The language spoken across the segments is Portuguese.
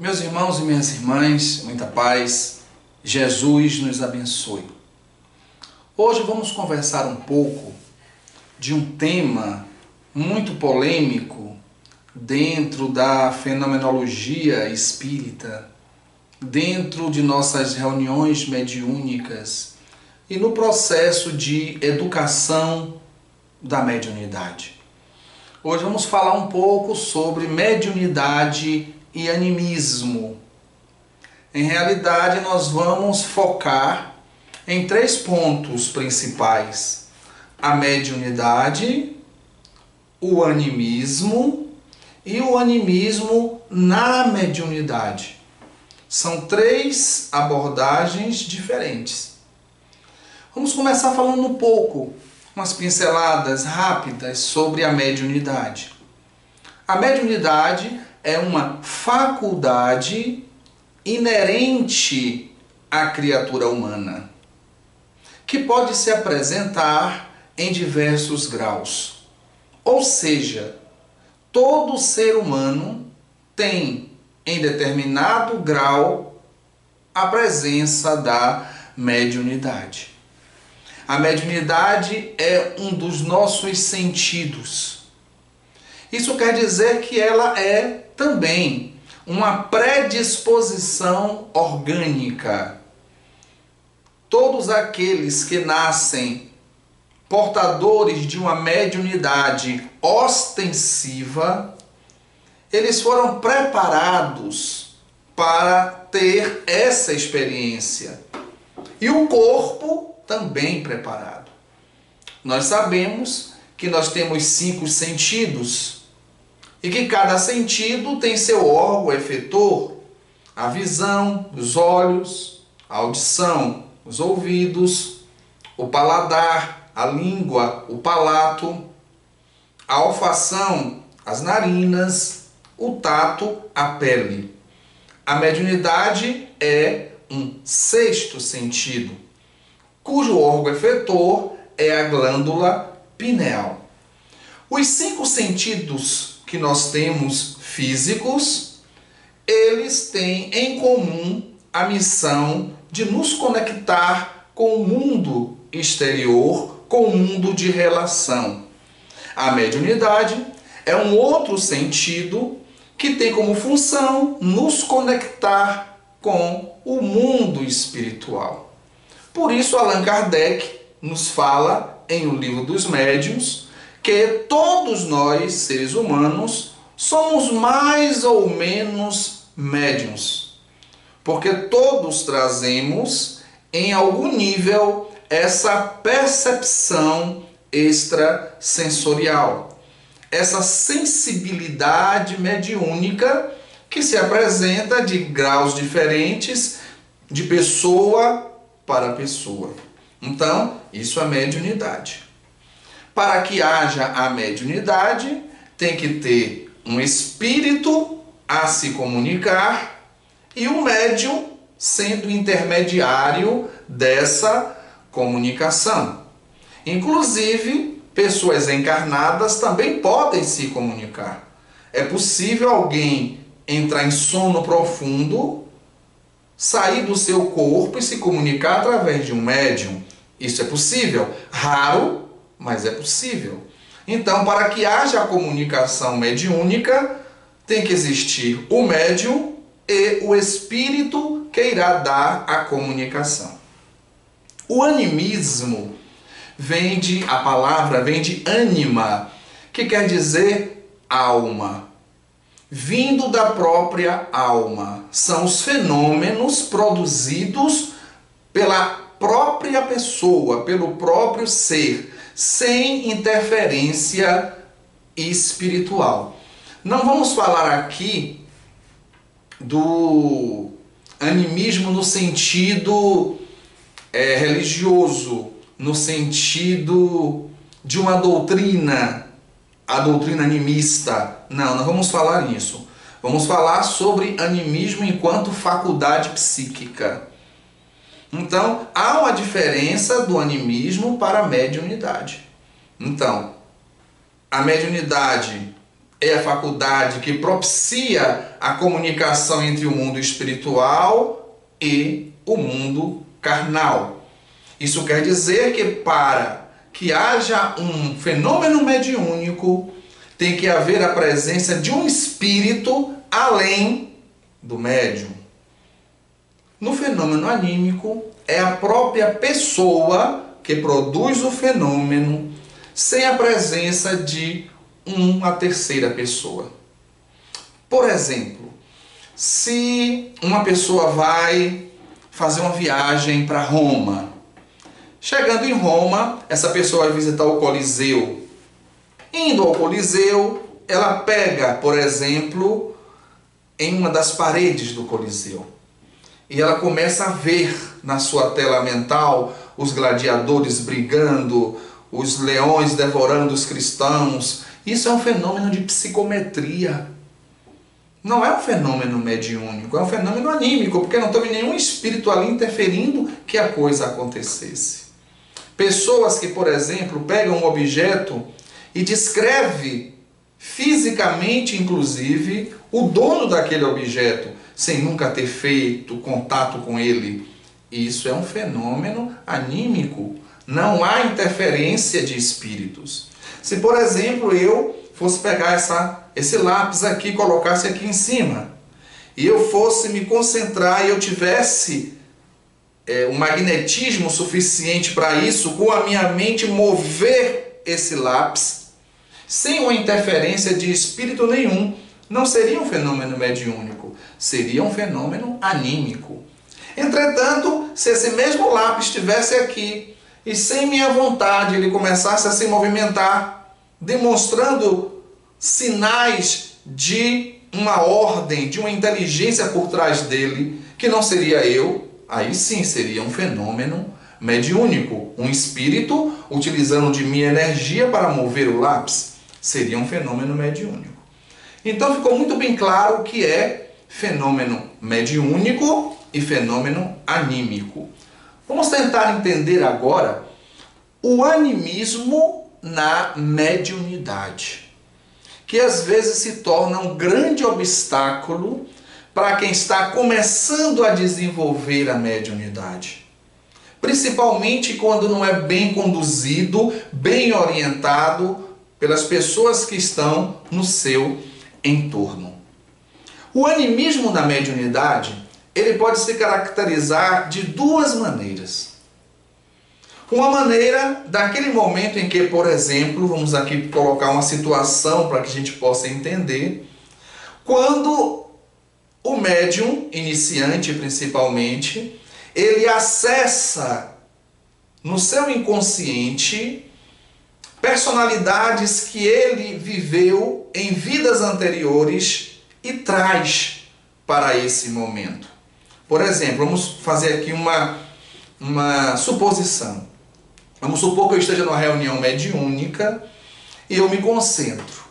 Meus irmãos e minhas irmãs, muita paz, Jesus nos abençoe. Hoje vamos conversar um pouco de um tema muito polêmico dentro da fenomenologia espírita, dentro de nossas reuniões mediúnicas e no processo de educação da mediunidade. Hoje vamos falar um pouco sobre mediunidade e animismo. Em realidade, nós vamos focar em 3 pontos principais: a mediunidade, o animismo e o animismo na mediunidade. São 3 abordagens diferentes. Vamos começar falando um pouco, umas pinceladas rápidas sobre a mediunidade. A mediunidade é uma faculdade inerente à criatura humana, que pode se apresentar em diversos graus. Ou seja, todo ser humano tem, em determinado grau, a presença da mediunidade. A mediunidade é um dos nossos sentidos. Isso quer dizer que ela é também uma predisposição orgânica. Todos aqueles que nascem portadores de uma mediunidade ostensiva, eles foram preparados para ter essa experiência. E o corpo também preparado. Nós sabemos que nós temos 5 sentidos e que cada sentido tem seu órgão efetor: a visão, os olhos, a audição, os ouvidos, o paladar, a língua, o palato, a olfação, as narinas, o tato, a pele. A mediunidade é um 6º sentido, cujo órgão efetor é a glândula pineal. Os 5 sentidos que nós temos físicos, eles têm em comum a missão de nos conectar com o mundo exterior, com o mundo de relação. A mediunidade é um outro sentido que tem como função nos conectar com o mundo espiritual. Por isso, Allan Kardec nos fala em O Livro dos Médiuns que todos nós, seres humanos, somos mais ou menos médiuns, porque todos trazemos em algum nível essa percepção extrasensorial, essa sensibilidade mediúnica que se apresenta de graus diferentes, de pessoa para pessoa. Então, isso é mediunidade. Para que haja a mediunidade, tem que ter um espírito a se comunicar e um médium sendo intermediário dessa comunicação. Inclusive, pessoas encarnadas também podem se comunicar. É possível alguém entrar em sono profundo, sair do seu corpo e se comunicar através de um médium. Isso é possível. Raro, mas é possível. Então, para que haja a comunicação mediúnica, tem que existir o médium e o espírito que irá dar a comunicação. O animismo a palavra vem de ânima, que quer dizer alma. Vindo da própria alma. São os fenômenos produzidos pela própria pessoa, pelo próprio ser, sem interferência espiritual. Não vamos falar aqui do animismo no sentido religioso, no sentido de uma doutrina, a doutrina animista. Não vamos falar nisso. Vamos falar sobre animismo enquanto faculdade psíquica. Então, há uma diferença do animismo para a mediunidade. Então, a mediunidade é a faculdade que propicia a comunicação entre o mundo espiritual e o mundo carnal. Isso quer dizer que para que haja um fenômeno mediúnico, tem que haver a presença de um espírito além do médium. No fenômeno anímico, é a própria pessoa que produz o fenômeno sem a presença de uma terceira pessoa. Por exemplo, se uma pessoa vai fazer uma viagem para Roma, chegando em Roma, essa pessoa vai visitar o Coliseu. Indo ao Coliseu, ela pega, por exemplo, em uma das paredes do Coliseu. E ela começa a ver na sua tela mental os gladiadores brigando, os leões devorando os cristãos. Isso é um fenômeno de psicometria. Não é um fenômeno mediúnico, é um fenômeno anímico, porque não teve nenhum espírito ali interferindo que a coisa acontecesse. Pessoas que, por exemplo, pegam um objeto e descreve fisicamente, inclusive, o dono daquele objeto, sem nunca ter feito contato com ele. Isso é um fenômeno anímico. Não há interferência de espíritos. Se, por exemplo, eu fosse pegar esse lápis aqui e colocasse aqui em cima, e eu fosse me concentrar e eu tivesse um magnetismo suficiente para isso, com a minha mente mover esse lápis, sem uma interferência de espírito nenhum, não seria um fenômeno mediúnico, seria um fenômeno anímico. Entretanto, se esse mesmo lápis estivesse aqui e sem minha vontade ele começasse a se movimentar, demonstrando sinais de uma ordem, de uma inteligência por trás dele, que não seria eu, aí sim seria um fenômeno mediúnico. Um espírito utilizando de minha energia para mover o lápis, seria um fenômeno mediúnico. Então ficou muito bem claro o que é fenômeno mediúnico e fenômeno anímico. Vamos tentar entender agora o animismo na mediunidade, que às vezes se torna um grande obstáculo para quem está começando a desenvolver a mediunidade. Principalmente quando não é bem conduzido, bem orientado pelas pessoas que estão no seu entorno. O animismo na mediunidade, ele pode se caracterizar de duas maneiras. Uma maneira daquele momento em que, por exemplo, vamos aqui colocar uma situação para que a gente possa entender, quando o médium, iniciante principalmente, ele acessa no seu inconsciente personalidades que ele viveu em vidas anteriores e traz para esse momento. Por exemplo, vamos fazer aqui uma suposição. Vamos supor que eu esteja numa reunião mediúnica e eu me concentro.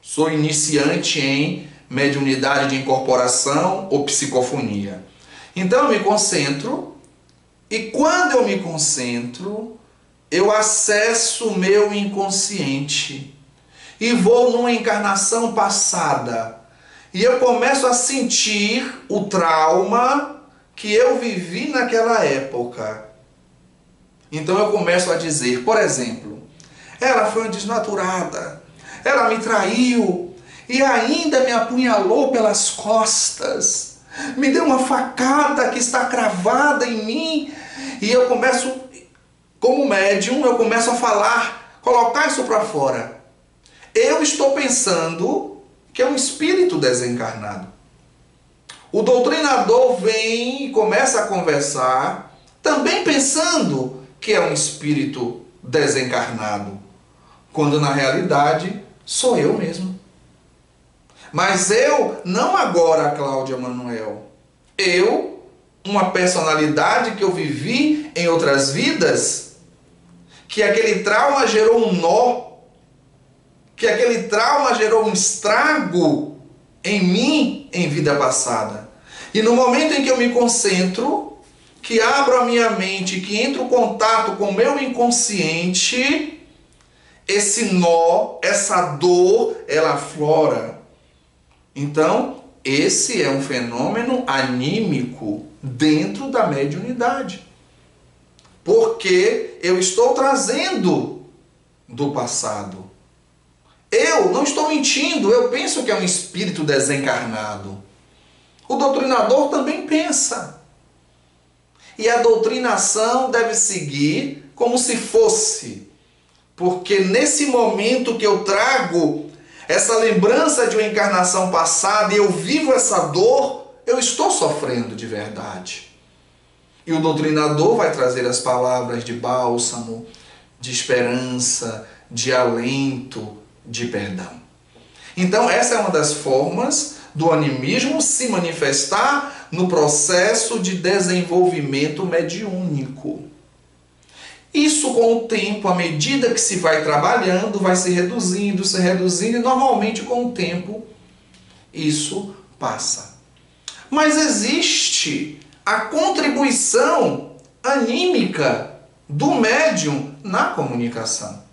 Sou iniciante em mediunidade de incorporação ou psicofonia. Então eu me concentro e quando eu me concentro, eu acesso o meu inconsciente e vou numa encarnação passada e eu começo a sentir o trauma que eu vivi naquela época. Então eu começo a dizer, por exemplo, ela foi uma desnaturada, ela me traiu e ainda me apunhalou pelas costas, me deu uma facada que está cravada em mim, e eu começo, como médium, eu começo a falar, colocar isso para fora. Eu estou pensando que é um espírito desencarnado. O doutrinador vem e começa a conversar, também pensando que é um espírito desencarnado, quando na realidade sou eu mesmo. Mas eu, não agora, Cláudia Manuel, eu, uma personalidade que eu vivi em outras vidas, que aquele trauma gerou um nó, que aquele trauma gerou um estrago em mim em vida passada. E no momento em que eu me concentro, que abro a minha mente, que entro em contato com o meu inconsciente, esse nó, essa dor, ela aflora. Então, esse é um fenômeno anímico dentro da mediunidade. Porque eu estou trazendo do passado. Eu não estou mentindo, eu penso que é um espírito desencarnado. O doutrinador também pensa. E a doutrinação deve seguir como se fosse. Porque nesse momento que eu trago essa lembrança de uma encarnação passada e eu vivo essa dor, eu estou sofrendo de verdade. E o doutrinador vai trazer as palavras de bálsamo, de esperança, de alento, de perdão. Então essa é uma das formas do animismo se manifestar no processo de desenvolvimento mediúnico. Isso com o tempo, à medida que se vai trabalhando, vai se reduzindo, e normalmente com o tempo isso passa. Mas existe a contribuição anímica do médium na comunicação.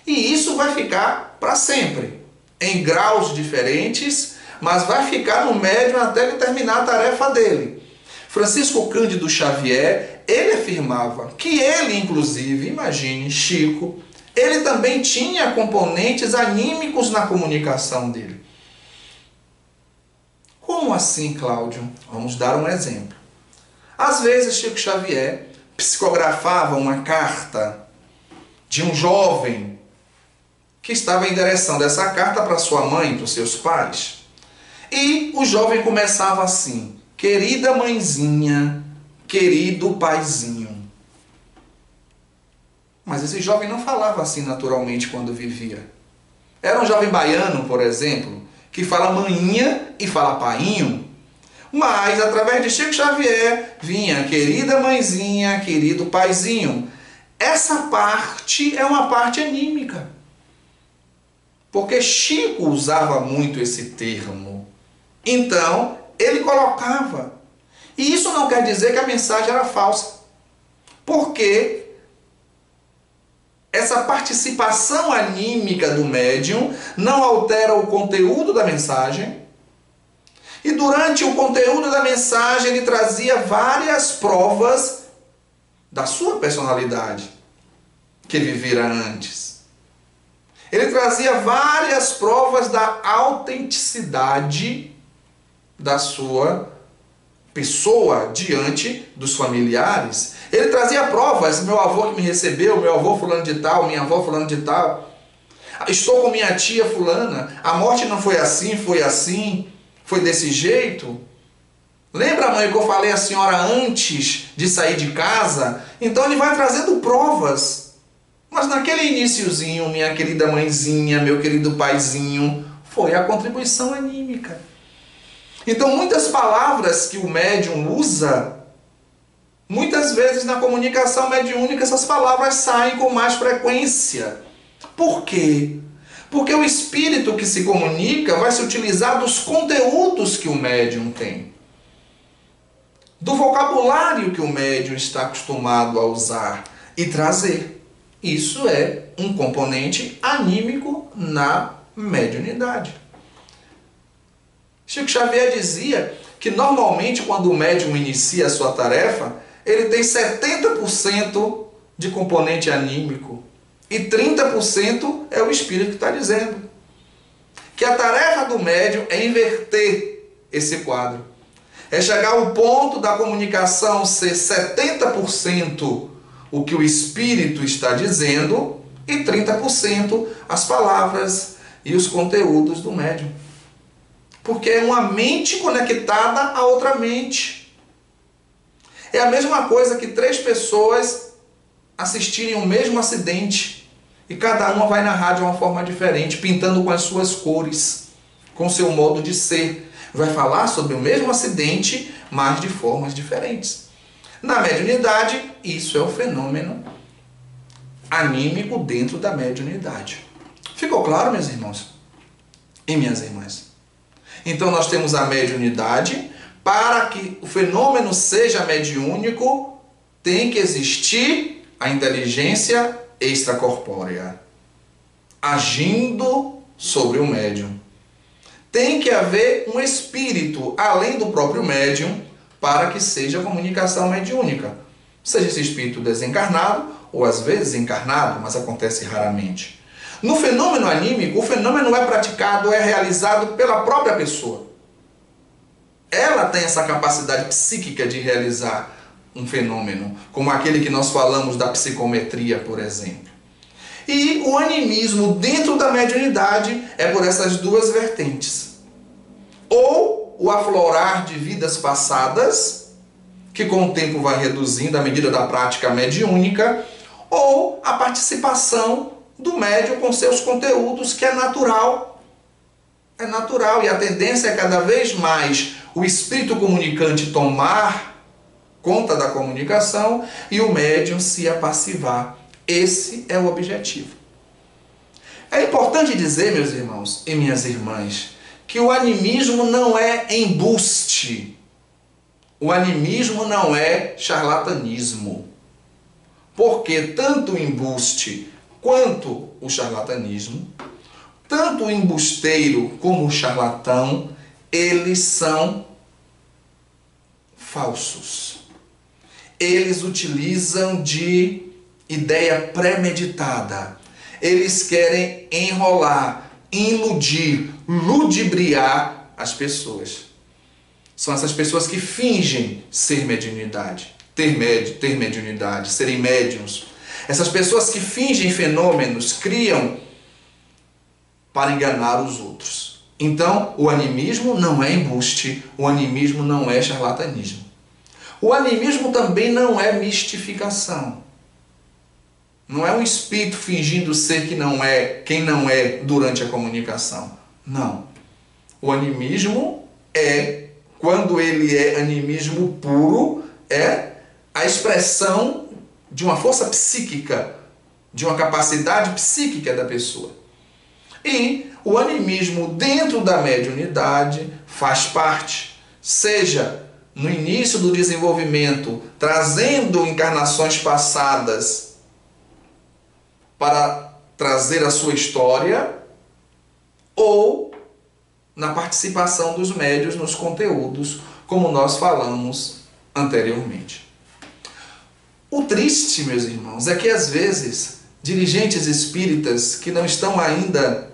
E isso vai ficar para sempre, em graus diferentes, mas vai ficar no médium até ele terminar a tarefa dele. Francisco Cândido Xavier, ele afirmava que ele, inclusive, imagine, Chico, ele também tinha componentes anímicos na comunicação dele. Como assim, Cláudio? Vamos dar um exemplo. Às vezes, Chico Xavier psicografava uma carta de um jovem que estava endereçando essa carta para sua mãe, para os seus pais. E o jovem começava assim: querida mãezinha, querido paizinho. Mas esse jovem não falava assim naturalmente quando vivia. Era um jovem baiano, por exemplo, que fala maninha e fala painho. Mas, através de Chico Xavier, vinha querida mãezinha, querido paizinho. Essa parte é uma parte anímica. Porque Chico usava muito esse termo. Então, ele colocava. E isso não quer dizer que a mensagem era falsa. Porque essa participação anímica do médium não altera o conteúdo da mensagem. E durante o conteúdo da mensagem ele trazia várias provas da sua personalidade que ele vivera antes. Ele trazia várias provas da autenticidade da sua pessoa diante dos familiares. Ele trazia provas: meu avô que me recebeu, meu avô fulano de tal, minha avó fulano de tal. Estou com minha tia fulana, a morte não foi assim, foi desse jeito. Lembra, mãe, que eu falei à senhora antes de sair de casa? Então ele vai trazendo provas. Mas naquele iniciozinho, minha querida mãezinha, meu querido paizinho, foi a contribuição anímica. Então muitas palavras que o médium usa, muitas vezes na comunicação mediúnica essas palavras saem com mais frequência. Por quê? Porque o espírito que se comunica vai se utilizar dos conteúdos que o médium tem, do vocabulário que o médium está acostumado a usar e trazer. Isso é um componente anímico na mediunidade. Chico Xavier dizia que normalmente quando o médium inicia a sua tarefa, ele tem 70% de componente anímico e 30% é o espírito que está dizendo. Que a tarefa do médium é inverter esse quadro. É chegar ao ponto da comunicação ser 70% o que o espírito está dizendo e 30% as palavras e os conteúdos do médium. Porque é uma mente conectada a outra mente. É a mesma coisa que 3 pessoas assistirem o mesmo acidente e cada uma vai narrar de uma forma diferente, pintando com as suas cores, com o seu modo de ser. Vai falar sobre o mesmo acidente, mas de formas diferentes. Na mediunidade, isso é o fenômeno anímico dentro da mediunidade. Ficou claro, meus irmãos e minhas irmãs? Então nós temos a mediunidade. Para que o fenômeno seja mediúnico, tem que existir a inteligência extracorpórea. agindo sobre o médium. Tem que haver um espírito além do próprio médium para que seja comunicação mediúnica. Seja esse espírito desencarnado ou às vezes encarnado, mas acontece raramente. No fenômeno anímico, o fenômeno é praticado, é realizado pela própria pessoa. Ela tem essa capacidade psíquica de realizar um fenômeno, como aquele que nós falamos da psicometria, por exemplo. E o animismo dentro da mediunidade é por essas duas vertentes. Ou o aflorar de vidas passadas, que com o tempo vai reduzindo à medida da prática mediúnica, ou a participação do médium com seus conteúdos, que é natural. É natural, e a tendência é cada vez mais o espírito comunicante tomar conta da comunicação e o médium se apassivar. Esse é o objetivo. É importante dizer, meus irmãos e minhas irmãs, que o animismo não é embuste. O animismo não é charlatanismo. Porque tanto o embuste quanto o charlatanismo, tanto o embusteiro como o charlatão, eles são falsos. Eles utilizam de ideia premeditada. Eles querem enrolar, iludir, ludibriar as pessoas. São essas pessoas que fingem ser mediunidade, ter mediunidade, serem médiuns. Essas pessoas que fingem fenômenos, criam para enganar os outros. Então, o animismo não é embuste, o animismo não é charlatanismo. O animismo também não é mistificação. Não é um espírito fingindo ser quem não é durante a comunicação. Não. O animismo é, quando ele é animismo puro, é a expressão de uma força psíquica, de uma capacidade psíquica da pessoa. E o animismo dentro da mediunidade faz parte, seja no início do desenvolvimento, trazendo encarnações passadas para trazer a sua história, ou na participação dos médiuns nos conteúdos, como nós falamos anteriormente. O triste, meus irmãos, é que às vezes dirigentes espíritas que não estão ainda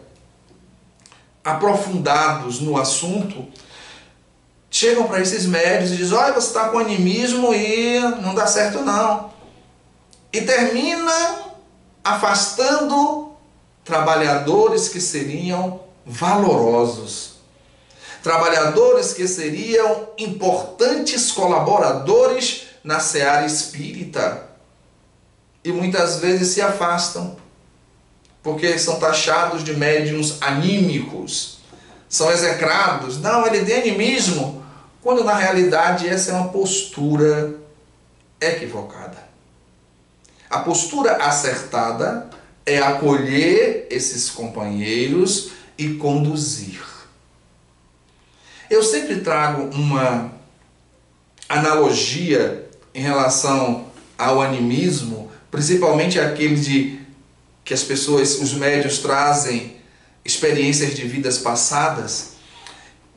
aprofundados no assunto chegam para esses médiuns e dizem: olha, você está com animismo e não dá certo não. E termina afastando trabalhadores que seriam valorosos, trabalhadores que seriam importantes colaboradores na seara espírita, e muitas vezes se afastam porque são taxados de médiuns anímicos, são execrados. Não, ele tem animismo, quando na realidade essa é uma postura equivocada. A postura acertada é acolher esses companheiros e conduzir. Eu sempre trago uma analogia em relação ao animismo, principalmente aquele que as pessoas, os médiuns, trazem experiências de vidas passadas,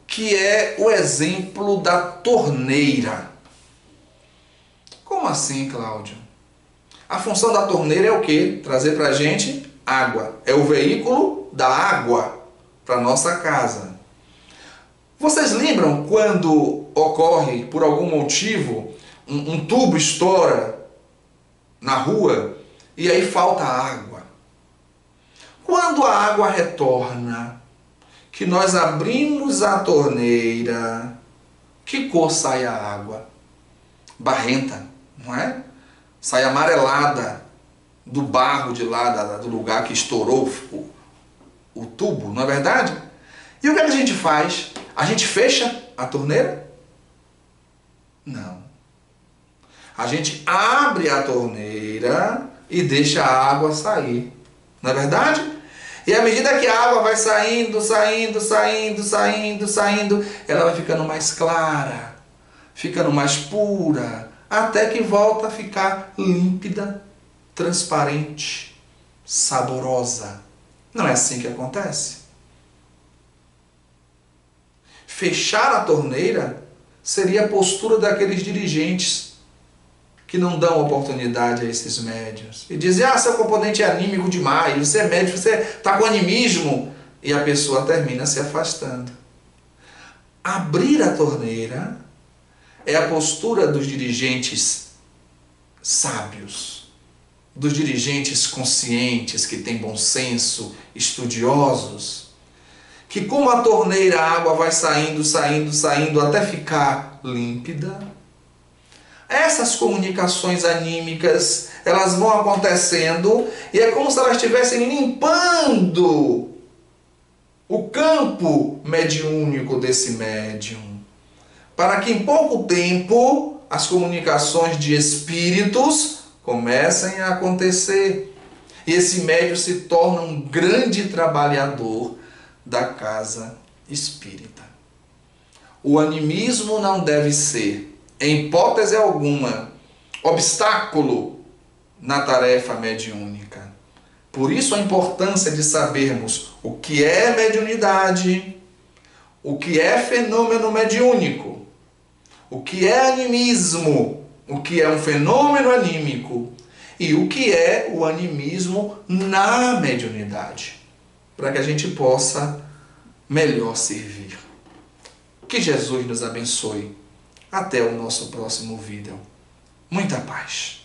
que é o exemplo da torneira. Como assim, Cláudio? A função da torneira é o quê? Trazer para a gente água. É o veículo da água para a nossa casa. Vocês lembram quando ocorre, por algum motivo, um tubo estoura na rua e aí falta água? Quando a água retorna, que nós abrimos a torneira, que cor sai a água? Barrenta, não é? Sai amarelada do barro de lá, do lugar que estourou o tubo, não é verdade? E o que a gente faz? A gente fecha a torneira? Não. A gente abre a torneira e deixa a água sair, não é verdade? E à medida que a água vai saindo, ela vai ficando mais clara, ficando mais pura, até que volta a ficar límpida, transparente, saborosa. Não é assim que acontece. Fechar a torneira seria a postura daqueles dirigentes que não dão oportunidade a esses médiuns. E dizem, seu componente é anímico demais, você é médium, você está com animismo. E a pessoa termina se afastando. Abrir a torneira é a postura dos dirigentes sábios, dos dirigentes conscientes, que têm bom senso, estudiosos, que como a torneira, a água vai saindo, saindo, saindo, até ficar límpida. Essas comunicações anímicas, elas vão acontecendo e é como se elas estivessem limpando o campo mediúnico desse médium, para que em pouco tempo as comunicações de espíritos comecem a acontecer. E esse médium se torna um grande trabalhador da casa espírita. O animismo não deve ser, em hipótese alguma, obstáculo na tarefa mediúnica. Por isso a importância de sabermos o que é mediunidade, o que é fenômeno mediúnico, o que é animismo, o que é um fenômeno anímico e o que é o animismo na mediunidade, para que a gente possa melhor servir. Que Jesus nos abençoe. Até o nosso próximo vídeo. Muita paz.